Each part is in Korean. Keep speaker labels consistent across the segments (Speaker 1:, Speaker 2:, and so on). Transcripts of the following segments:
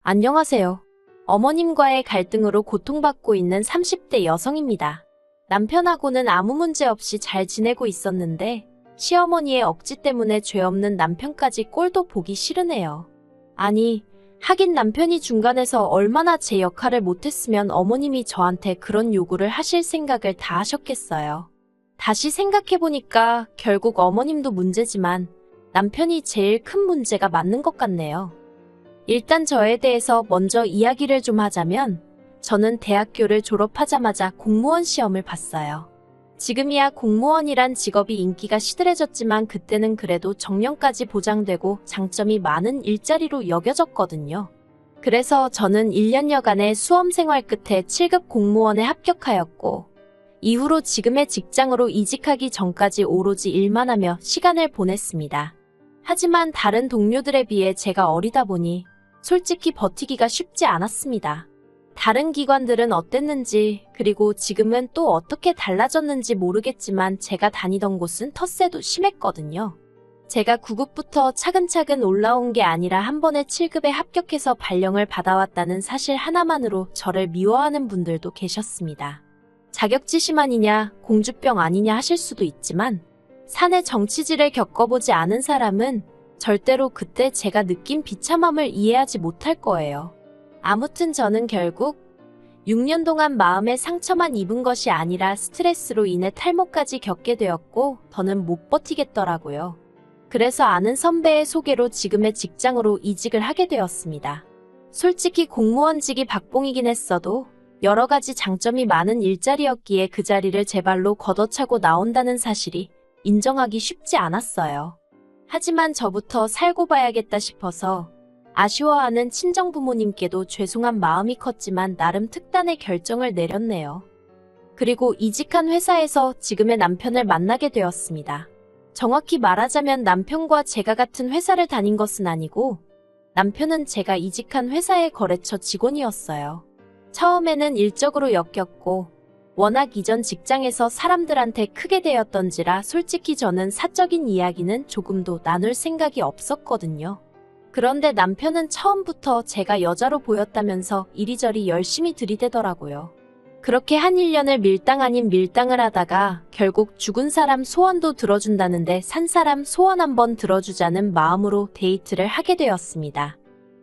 Speaker 1: 안녕하세요. 어머님과의 갈등으로 고통받고 있는 30대 여성입니다. 남편하고는 아무 문제 없이 잘 지내고 있었는데 시어머니의 억지 때문에 죄 없는 남편까지 꼴도 보기 싫으네요. 아니, 하긴 남편이 중간에서 얼마나 제 역할을 못했으면 어머님이 저한테 그런 요구를 하실 생각을 다 하셨겠어요. 다시 생각해보니까 결국 어머님도 문제지만 남편이 제일 큰 문제가 맞는 것 같네요. 일단 저에 대해서 먼저 이야기를 좀 하자면 저는 대학교를 졸업하자마자 공무원 시험을 봤어요. 지금이야 공무원이란 직업이 인기가 시들해졌지만 그때는 그래도 정년까지 보장되고 장점이 많은 일자리로 여겨졌거든요. 그래서 저는 1년여간의 수험생활 끝에 7급 공무원에 합격하였고 이후로 지금의 직장으로 이직하기 전까지 오로지 일만 하며 시간을 보냈습니다. 하지만 다른 동료들에 비해 제가 어리다 보니 솔직히 버티기가 쉽지 않았습니다. 다른 기관들은 어땠는지 그리고 지금은 또 어떻게 달라졌는지 모르겠지만 제가 다니던 곳은 텃세도 심했거든요. 제가 9급부터 차근차근 올라온 게 아니라 한 번에 7급에 합격해서 발령을 받아왔다는 사실 하나만으로 저를 미워하는 분들도 계셨습니다. 자격지심 아니냐, 공주병 아니냐 하실 수도 있지만 사내 정치질을 겪어보지 않은 사람은 절대로 그때 제가 느낀 비참함을 이해하지 못할 거예요. 아무튼 저는 결국 6년 동안 마음의 상처만 입은 것이 아니라 스트레스로 인해 탈모까지 겪게 되었고 더는 못 버티겠더라고요. 그래서 아는 선배의 소개로 지금의 직장으로 이직을 하게 되었습니다. 솔직히 공무원직이 박봉이긴 했어도 여러 가지 장점이 많은 일자리였기에 그 자리를 제 발로 걷어차고 나온다는 사실이 인정하기 쉽지 않았어요. 하지만 저부터 살고 봐야겠다 싶어서 아쉬워하는 친정부모님께도 죄송한 마음이 컸지만 나름 특단의 결정을 내렸네요. 그리고 이직한 회사에서 지금의 남편을 만나게 되었습니다. 정확히 말하자면 남편과 제가 같은 회사를 다닌 것은 아니고 남편은 제가 이직한 회사의 거래처 직원이었어요. 처음에는 일적으로 엮였고 워낙 이전 직장에서 사람들한테 크게 대었던지라 솔직히 저는 사적인 이야기는 조금도 나눌 생각이 없었거든요. 그런데 남편은 처음부터 제가 여자로 보였다면서 이리저리 열심히 들이대더라고요. 그렇게 한 1년을 밀당 아닌 밀당을 하다가 결국 죽은 사람 소원도 들어준다는데 산 사람 소원 한번 들어주자는 마음으로 데이트를 하게 되었습니다.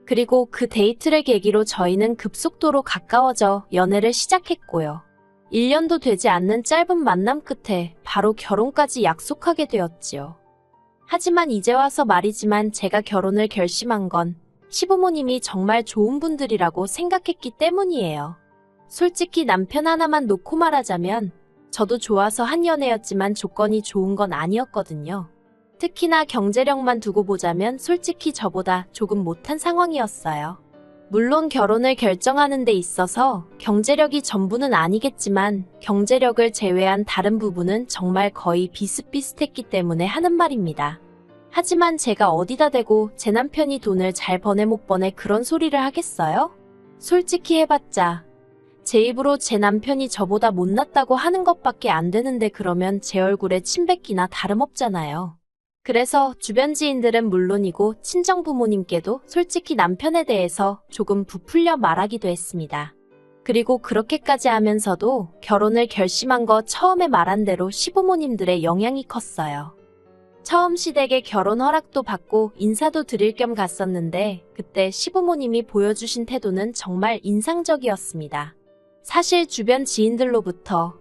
Speaker 1: 그리고 그 데이트를 계기로 저희는 급속도로 가까워져 연애를 시작했고요. 1년도 되지 않는 짧은 만남 끝에 바로 결혼까지 약속하게 되었지요. 하지만 이제 와서 말이지만 제가 결혼을 결심한 건 시부모님이 정말 좋은 분들이라고 생각했기 때문이에요. 솔직히 남편 하나만 놓고 말하자면 저도 좋아서 한 연애였지만 조건이 좋은 건 아니었거든요. 특히나 경제력만 두고 보자면 솔직히 저보다 조금 못한 상황이었어요. 물론 결혼을 결정하는 데 있어서 경제력이 전부는 아니겠지만 경제력을 제외한 다른 부분은 정말 거의 비슷비슷했기 때문에 하는 말입니다. 하지만 제가 어디다 대고 제 남편이 돈을 잘 버네 못 버네 그런 소리를 하겠어요? 솔직히 해봤자 제 입으로 제 남편이 저보다 못났다고 하는 것밖에 안 되는데 그러면 제 얼굴에 침 뱉기나 다름없잖아요. 그래서 주변 지인들은 물론이고 친정부모님께도 솔직히 남편에 대해서 조금 부풀려 말하기도 했습니다. 그리고 그렇게까지 하면서도 결혼을 결심한 거 처음에 말한 대로 시부모님들의 영향이 컸어요. 처음 시댁에 결혼 허락도 받고 인사도 드릴 겸 갔었는데 그때 시부모님이 보여주신 태도는 정말 인상적이었습니다. 사실 주변 지인들로부터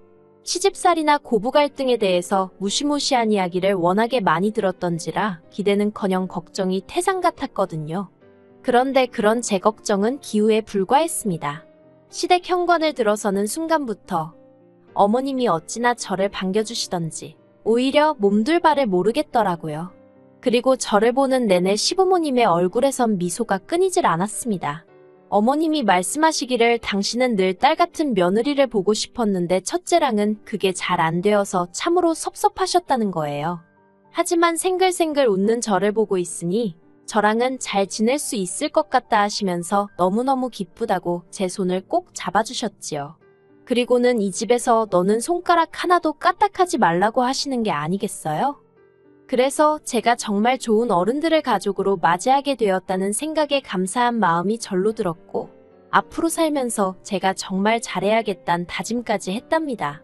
Speaker 1: 시집살이나 고부 갈등에 대해서 무시무시한 이야기를 워낙에 많이 들었던지라 기대는커녕 걱정이 태산 같았거든요. 그런데 그런 제 걱정은 기우에 불과했습니다. 시댁 현관을 들어서는 순간부터 어머님이 어찌나 저를 반겨주시던지 오히려 몸둘 바를 모르겠더라고요. 그리고 저를 보는 내내 시부모님의 얼굴에선 미소가 끊이질 않았습니다. 어머님이 말씀하시기를 당신은 늘 딸 같은 며느리를 보고 싶었는데 첫째랑은 그게 잘 안 되어서 참으로 섭섭하셨다는 거예요. 하지만 생글생글 웃는 저를 보고 있으니 저랑은 잘 지낼 수 있을 것 같다 하시면서 너무너무 기쁘다고 제 손을 꼭 잡아주셨지요. 그리고는 이 집에서 너는 손가락 하나도 까딱하지 말라고 하시는 게 아니겠어요? 그래서 제가 정말 좋은 어른들을 가족으로 맞이하게 되었다는 생각에 감사한 마음이 절로 들었고, 앞으로 살면서 제가 정말 잘해야겠다는 다짐까지 했답니다.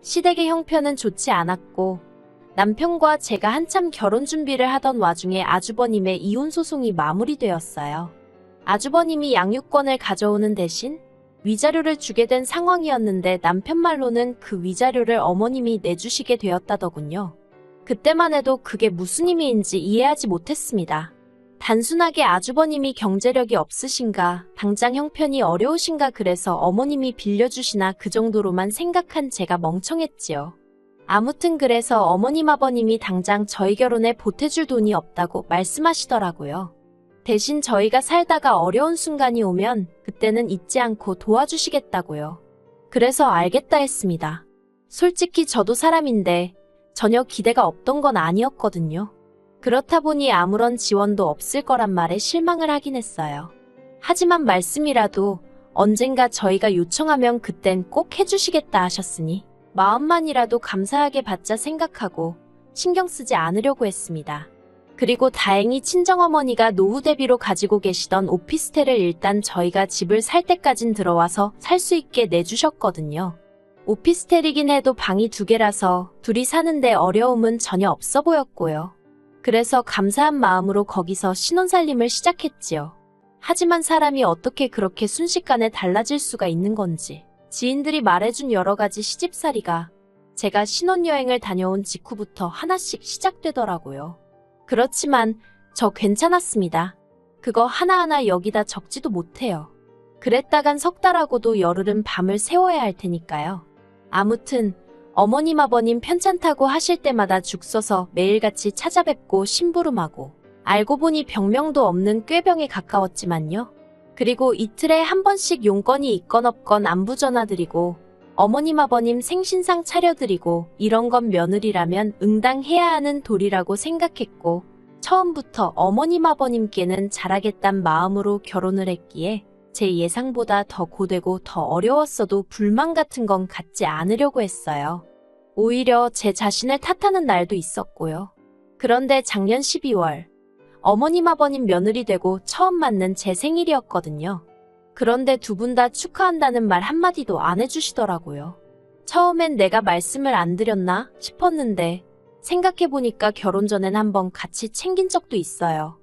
Speaker 1: 시댁의 형편은 좋지 않았고, 남편과 제가 한참 결혼 준비를 하던 와중에 아주버님의 이혼 소송이 마무리되었어요. 아주버님이 양육권을 가져오는 대신 위자료를 주게 된 상황이었는데 남편 말로는 그 위자료를 어머님이 내주시게 되었다더군요. 그때만 해도 그게 무슨 의미인지 이해하지 못했습니다. 단순하게 아주버님이 경제력이 없으신가, 당장 형편이 어려우신가 그래서 어머님이 빌려주시나 그 정도로만 생각한 제가 멍청했지요. 아무튼 그래서 어머님 아버님이 당장 저희 결혼에 보태줄 돈이 없다고 말씀하시더라고요. 대신 저희가 살다가 어려운 순간이 오면 그때는 잊지 않고 도와주시겠다고요. 그래서 알겠다 했습니다. 솔직히 저도 사람인데 전혀 기대가 없던 건 아니었거든요. 그렇다 보니 아무런 지원도 없을 거란 말에 실망을 하긴 했어요. 하지만 말씀이라도 언젠가 저희가 요청하면 그땐 꼭 해주시겠다 하셨으니 마음만이라도 감사하게 받자 생각하고 신경 쓰지 않으려고 했습니다. 그리고 다행히 친정어머니가 노후 대비로 가지고 계시던 오피스텔을 일단 저희가 집을 살 때까진 들어와서 살 수 있게 내주셨거든요. 오피스텔이긴 해도 방이 2개라서 둘이 사는데 어려움은 전혀 없어 보였고요. 그래서 감사한 마음으로 거기서 신혼살림을 시작했지요. 하지만 사람이 어떻게 그렇게 순식간에 달라질 수가 있는 건지 지인들이 말해준 여러 가지 시집살이가 제가 신혼여행을 다녀온 직후부터 하나씩 시작되더라고요. 그렇지만 저 괜찮았습니다. 그거 하나하나 여기다 적지도 못해요. 그랬다간 석 달하고도 열흘은 밤을 새워야 할 테니까요. 아무튼 어머님 아버님 편찮다고 하실 때마다 죽 써서 매일같이 찾아뵙고 심부름하고 알고 보니 병명도 없는 꾀병에 가까웠지만요. 그리고 이틀에 한 번씩 용건이 있건 없건 안부 전화드리고 어머님 아버님 생신상 차려드리고 이런 건 며느리라면 응당해야 하는 도리라고 생각했고 처음부터 어머님 아버님께는 잘하겠단 마음으로 결혼을 했기에 제 예상보다 더 고되고 더 어려웠어도 불만 같은 건 갖지 않으려고 했어요. 오히려 제 자신을 탓하는 날도 있었고요. 그런데 작년 12월 어머님 아버님 며느리 되고 처음 맞는 제 생일이었거든요. 그런데 두 분 다 축하한다는 말 한마디도 안 해주시더라고요. 처음엔 내가 말씀을 안 드렸나 싶었는데 생각해보니까 결혼 전엔 한번 같이 챙긴 적도 있어요.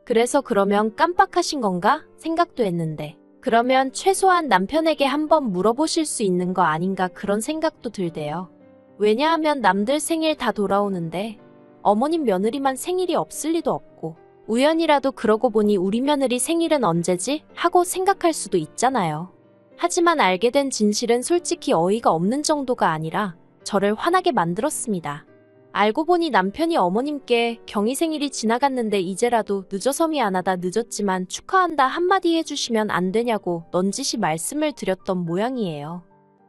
Speaker 1: 그래서 그러면 깜빡하신 건가 생각도 했는데 그러면 최소한 남편에게 한번 물어보실 수 있는 거 아닌가 그런 생각도 들대요. 왜냐하면 남들 생일 다 돌아오는데 어머님 며느리만 생일이 없을 리도 없고 우연이라도 그러고 보니 우리 며느리 생일은 언제지? 하고 생각할 수도 있잖아요. 하지만 알게 된 진실은 솔직히 어이가 없는 정도가 아니라 저를 화나게 만들었습니다. 알고 보니 남편이 어머님께 경희 생일이 지나갔는데 이제라도 늦어서 미안하다 늦었지만 축하한다 한마디 해주시면 안 되냐고 넌지시 말씀을 드렸던 모양이에요.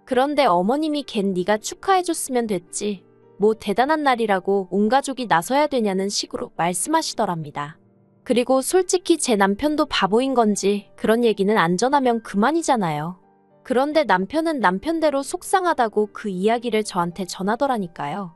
Speaker 1: 그런데 어머님이 걘 네가 축하해줬으면 됐지. 뭐 대단한 날이라고 온 가족이 나서야 되냐는 식으로 말씀하시더랍니다. 그리고 솔직히 제 남편도 바보인 건지 그런 얘기는 안 전하면 그만이잖아요. 그런데 남편은 남편대로 속상하다고 그 이야기를 저한테 전하더라니까요.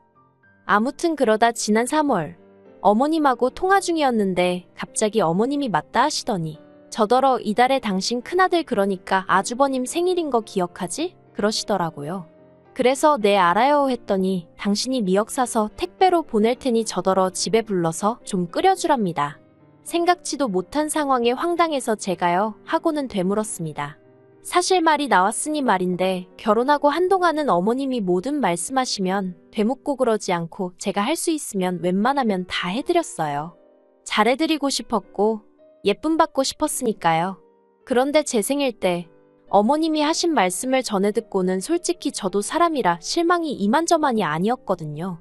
Speaker 1: 아무튼 그러다 지난 3월 어머님하고 통화 중이었는데 갑자기 어머님이 맞다 하시더니 저더러 이달에 당신 큰아들 그러니까 아주버님 생일인 거 기억하지? 그러시더라고요. 그래서 네 알아요 했더니 당신이 미역 사서 택배로 보낼 테니 저더러 집에 불러서 좀 끓여주랍니다. 생각지도 못한 상황에 황당해서 제가요 하고는 되물었습니다. 사실 말이 나왔으니 말인데 결혼하고 한동안은 어머님이 뭐든 말씀하시면 되묻고 그러지 않고 제가 할 수 있으면 웬만하면 다 해드렸어요. 잘해드리고 싶었고 예쁨 받고 싶었으니까요. 그런데 제 생일 때 어머님이 하신 말씀을 전해 듣고는 솔직히 저도 사람이라 실망이 이만저만이 아니었거든요.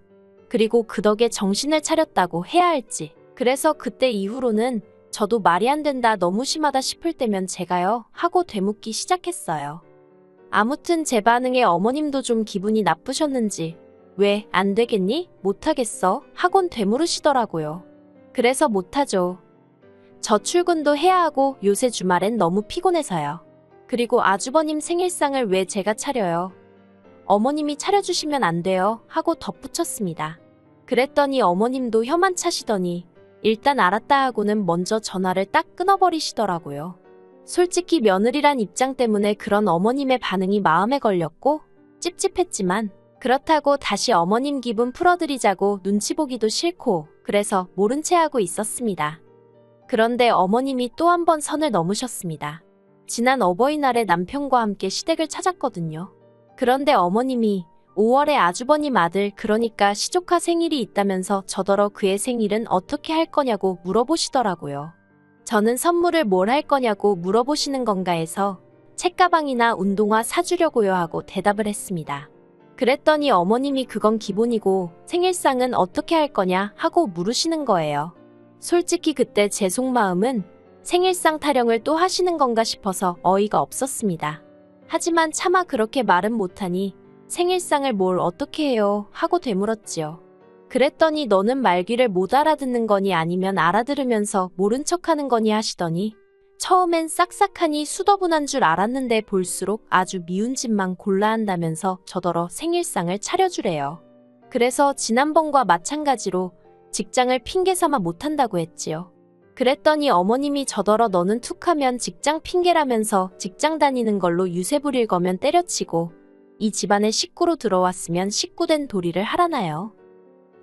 Speaker 1: 그리고 그 덕에 정신을 차렸다고 해야 할지. 그래서 그때 이후로는 저도 말이 안 된다 너무 심하다 싶을 때면 제가요 하고 되묻기 시작했어요. 아무튼 제 반응에 어머님도 좀 기분이 나쁘셨는지 왜 안 되겠니? 못하겠어? 하곤 되물으시더라고요. 그래서 못하죠. 저 출근도 해야 하고 요새 주말엔 너무 피곤해서요. 그리고 아주버님 생일상을 왜 제가 차려요? 어머님이 차려주시면 안 돼요? 하고 덧붙였습니다. 그랬더니 어머님도 혀만 차시더니 일단 알았다 하고는 먼저 전화를 딱 끊어버리시더라고요. 솔직히 며느리란 입장 때문에 그런 어머님의 반응이 마음에 걸렸고 찝찝했지만 그렇다고 다시 어머님 기분 풀어드리자고 눈치 보기도 싫고 그래서 모른 채 하고 있었습니다. 그런데 어머님이 또 한 번 선을 넘으셨습니다. 지난 어버이날에 남편과 함께 시댁을 찾았거든요. 그런데 어머님이 5월에 아주버님 아들 그러니까 시조카 생일이 있다면서 저더러 그의 생일은 어떻게 할 거냐고 물어보시더라고요. 저는 선물을 뭘 할 거냐고 물어보시는 건가 해서 책가방이나 운동화 사주려고요 하고 대답을 했습니다. 그랬더니 어머님이 그건 기본이고 생일상은 어떻게 할 거냐 하고 물으시는 거예요. 솔직히 그때 제 속마음은 생일상 타령을 또 하시는 건가 싶어서 어이가 없었습니다. 하지만 차마 그렇게 말은 못하니 생일상을 뭘 어떻게 해요 하고 되물었지요. 그랬더니 너는 말귀를 못 알아듣는 거니 아니면 알아들으면서 모른 척하는 거니 하시더니 처음엔 싹싹하니 수더분한 줄 알았는데 볼수록 아주 미운 짓만 골라 한다면서 저더러 생일상을 차려주래요. 그래서 지난번과 마찬가지로 직장을 핑계 삼아 못한다고 했지요. 그랬더니 어머님이 저더러 너는 툭하면 직장 핑계라면서 직장 다니는 걸로 유세 부릴 거면 때려치고 이 집안에 식구로 들어왔으면 식구된 도리를 하라나요.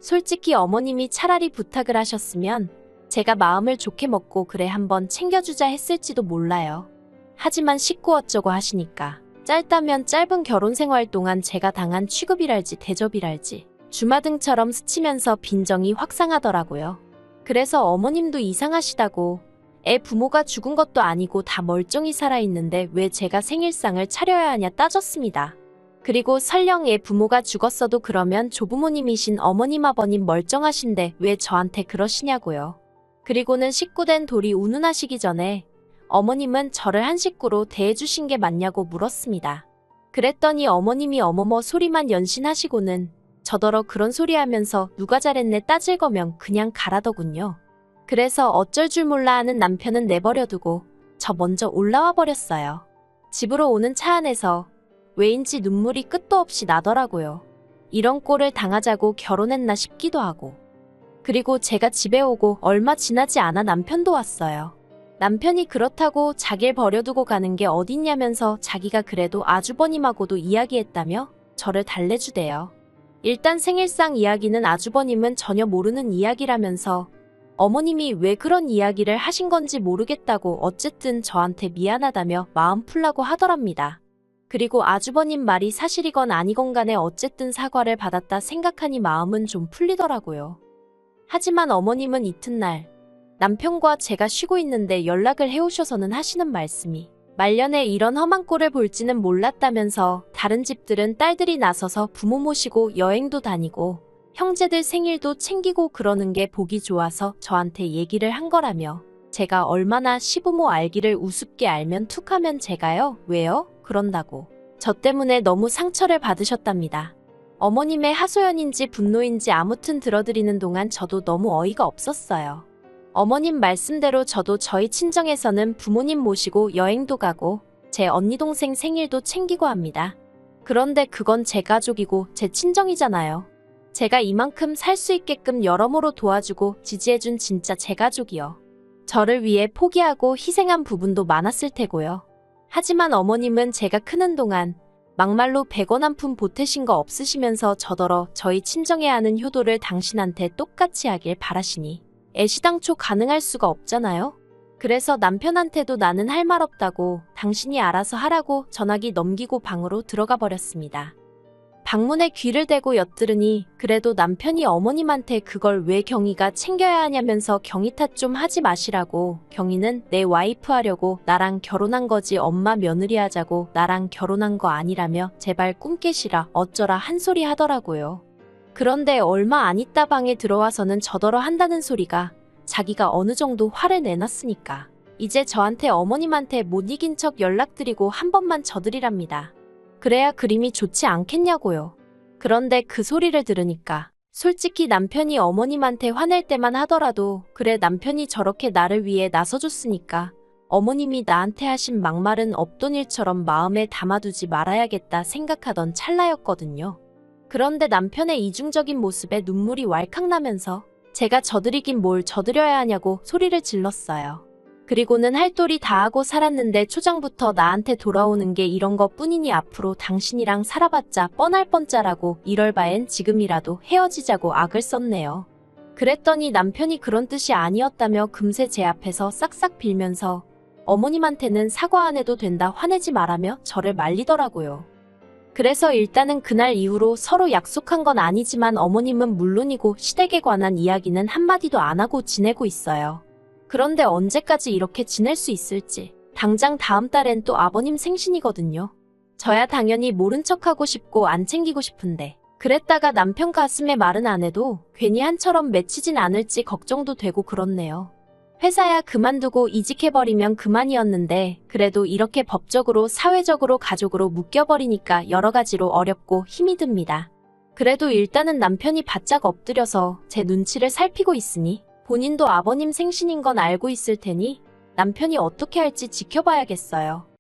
Speaker 1: 솔직히 어머님이 차라리 부탁을 하셨으면 제가 마음을 좋게 먹고 그래 한번 챙겨주자 했을지도 몰라요. 하지만 식구 어쩌고 하시니까 짧다면 짧은 결혼 생활 동안 제가 당한 취급이랄지 대접이랄지 주마등처럼 스치면서 빈정이 확상하더라고요. 그래서 어머님도 이상하시다고 애 부모가 죽은 것도 아니고 다 멀쩡히 살아있는데 왜 제가 생일상을 차려야 하냐 따졌습니다. 그리고 설령 애 부모가 죽었어도 그러면 조부모님이신 어머님 아버님 멀쩡하신데 왜 저한테 그러시냐고요. 그리고는 식구된 돌이 운운하시기 전에 어머님은 저를 한 식구로 대해주신 게 맞냐고 물었습니다. 그랬더니 어머님이 어머머 소리만 연신하시고는 저더러 그런 소리 하면서 누가 잘했네 따질 거면 그냥 가라더군요. 그래서 어쩔 줄 몰라 하는 남편은 내버려두고 저 먼저 올라와 버렸어요. 집으로 오는 차 안에서 왜인지 눈물이 끝도 없이 나더라고요. 이런 꼴을 당하자고 결혼했나 싶기도 하고. 그리고 제가 집에 오고 얼마 지나지 않아 남편도 왔어요. 남편이 그렇다고 자기를 버려두고 가는 게 어딨냐면서 자기가 그래도 아주버님하고도 이야기했다며 저를 달래주대요. 일단 생일상 이야기는 아주버님은 전혀 모르는 이야기라면서 어머님이 왜 그런 이야기를 하신 건지 모르겠다고 어쨌든 저한테 미안하다며 마음 풀라고 하더랍니다. 그리고 아주버님 말이 사실이건 아니건 간에 어쨌든 사과를 받았다 생각하니 마음은 좀 풀리더라고요. 하지만 어머님은 이튿날 남편과 제가 쉬고 있는데 연락을 해오셔서는 하시는 말씀이 말년에 이런 험한 꼴을 볼지는 몰랐다면서 다른 집들은 딸들이 나서서 부모 모시고 여행도 다니고 형제들 생일도 챙기고 그러는 게 보기 좋아서 저한테 얘기를 한 거라며 제가 얼마나 시부모 알기를 우습게 알면 툭하면 제가요? 왜요? 그런다고 저 때문에 너무 상처를 받으셨답니다. 어머님의 하소연인지 분노인지 아무튼 들어드리는 동안 저도 너무 어이가 없었어요. 어머님 말씀대로 저도 저희 친정에서는 부모님 모시고 여행도 가고 제 언니 동생 생일도 챙기고 합니다. 그런데 그건 제 가족이고 제 친정이잖아요. 제가 이만큼 살 수 있게끔 여러모로 도와주고 지지해준 진짜 제 가족이요. 저를 위해 포기하고 희생한 부분도 많았을 테고요. 하지만 어머님은 제가 크는 동안 막말로 100원 한 푼 보태신 거 없으시면서 저더러 저희 친정에 하는 효도를 당신한테 똑같이 하길 바라시니 애시당초 가능할 수가 없잖아요. 그래서 남편한테도 나는 할 말 없다고 당신이 알아서 하라고 전화기 넘기고 방으로 들어가 버렸습니다. 방문에 귀를 대고 엿들으니 그래도 남편이 어머님한테 그걸 왜 경희가 챙겨야 하냐면서 경희 탓 좀 하지 마시라고 경희는 내 와이프 하려고 나랑 결혼한 거지 엄마 며느리 하자고 나랑 결혼한 거 아니라며 제발 꿈 깨시라 어쩌라 한 소리 하더라고요. 그런데 얼마 안 있다 방에 들어와서는 저더러 한다는 소리가 자기가 어느 정도 화를 내놨으니까 이제 저한테 어머님한테 못 이긴 척 연락드리고 한 번만 져드리랍니다. 그래야 그림이 좋지 않겠냐고요. 그런데 그 소리를 들으니까 솔직히 남편이 어머님한테 화낼 때만 하더라도 그래 남편이 저렇게 나를 위해 나서줬으니까 어머님이 나한테 하신 막말은 없던 일처럼 마음에 담아두지 말아야겠다 생각하던 찰나였거든요. 그런데 남편의 이중적인 모습에 눈물이 왈칵 나면서 제가 저들이긴 뭘 저들여야 하냐고 소리를 질렀어요. 그리고는 할 도리 다 하고 살았는데 초장부터 나한테 돌아오는 게 이런 것 뿐이니 앞으로 당신이랑 살아봤자 뻔할 뻔짜라고 이럴 바엔 지금이라도 헤어지자고 악을 썼네요. 그랬더니 남편이 그런 뜻이 아니었다며 금세 제 앞에서 싹싹 빌면서 어머님한테는 사과 안 해도 된다 화내지 말라며 저를 말리더라고요. 그래서 일단은 그날 이후로 서로 약속한 건 아니지만 어머님은 물론이고 시댁에 관한 이야기는 한마디도 안 하고 지내고 있어요. 그런데 언제까지 이렇게 지낼 수 있을지. 당장 다음 달엔 또 아버님 생신이거든요. 저야 당연히 모른 척하고 싶고 안 챙기고 싶은데 그랬다가 남편 가슴에 말은 안 해도 괜히 한처럼 맺히진 않을지 걱정도 되고 그렇네요. 회사야 그만두고 이직해버리면 그만이었는데 그래도 이렇게 법적으로 사회적으로 가족으로 묶여버리니까 여러 가지로 어렵고 힘이 듭니다. 그래도 일단은 남편이 바짝 엎드려서 제 눈치를 살피고 있으니 본인도 아버님 생신인 건 알고 있을 테니 남편이 어떻게 할지 지켜봐야겠어요.